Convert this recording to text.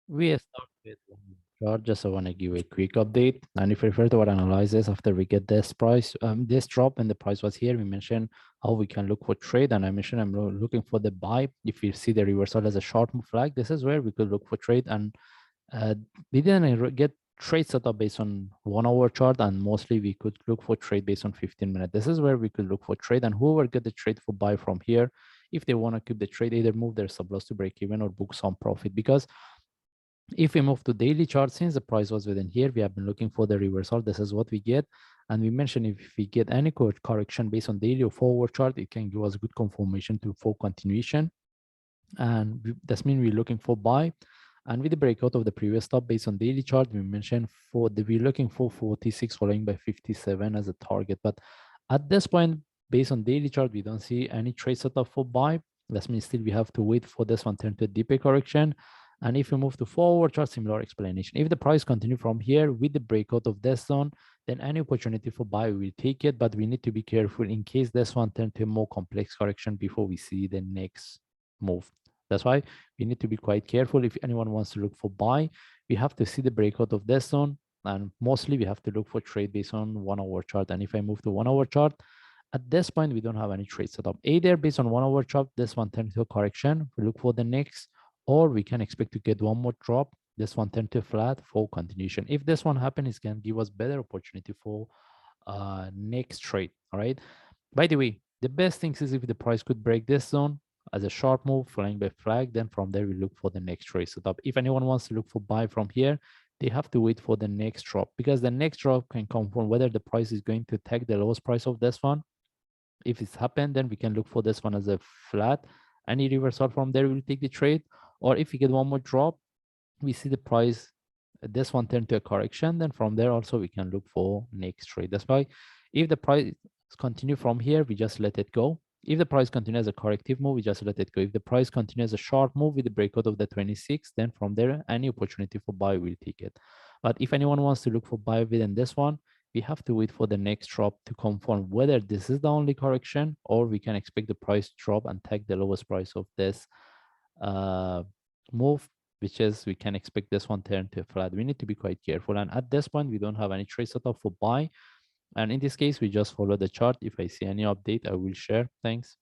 We start with one chart. Just I want to give a quick update. And if you refer to our analysis after we get this price, this drop and the price was here, we mentioned how we can look for trade. And I mentioned I'm looking for the buy. If you see the reversal as a short move flag, this is where we could look for trade. And uh, we didn't get trade set up based on 1 hour chart, and mostly we could look for trade based on 15 minutes. This is where we could look for trade, and whoever get the trade for buy from here, if they want to keep the trade, either move their stop loss to break even or book some profit. Because if we move to daily chart, since the price was within here, we have been looking for the reversal. This is what we get. And we mentioned if we get any correction based on daily or forward chart, it can give us good confirmation to full continuation. And that means we're looking for buy. And with the breakout of the previous stop based on daily chart, we mentioned we're looking for 46 following by 57 as a target. But at this point, based on daily chart, we don't see any trade setup for buy. That means still we have to wait for this one turn to a deeper correction. And if we move to forward chart, similar explanation. If the price continue from here with the breakout of this zone, then any opportunity for buy, we will take it. But we need to be careful in case this one turn to a more complex correction before we see the next move. That's why we need to be quite careful. If anyone wants to look for buy, we have to see the breakout of this zone. And mostly we have to look for trade based on 1 hour chart. And if I move to 1 hour chart, at this point, we don't have any trade set up. Either based on 1 hour chart, this one turn to a correction, we look for the next, or we can expect to get one more drop, this one turn to flat for continuation. If this one happens, it can give us better opportunity for next trade. All right. By the way, the best thing is if the price could break this zone as a sharp move, flying by flag, then from there we look for the next trade setup. If anyone wants to look for buy from here, they have to wait for the next drop, because the next drop can confirm whether the price is going to take the lowest price of this one. If it's happened, then we can look for this one as a flat. Any reversal from there, we'll take the trade. Or if we get one more drop, we see the price, this one turn to a correction, then from there also we can look for next trade. That's why if the price continue from here, we just let it go. If the price continues as a corrective move, we just let it go. If the price continues a short move with the breakout of the 26, then from there, any opportunity for buy, we'll take it. But if anyone wants to look for buy within this one, we have to wait for the next drop to confirm whether this is the only correction, or we can expect the price drop and take the lowest price of this uh, move, which is we can expect this one turn to flat. We need to be quite careful. And at this point, we don't have any trade setup for buy. And in this case, we just follow the chart. If I see any update, I will share. Thanks.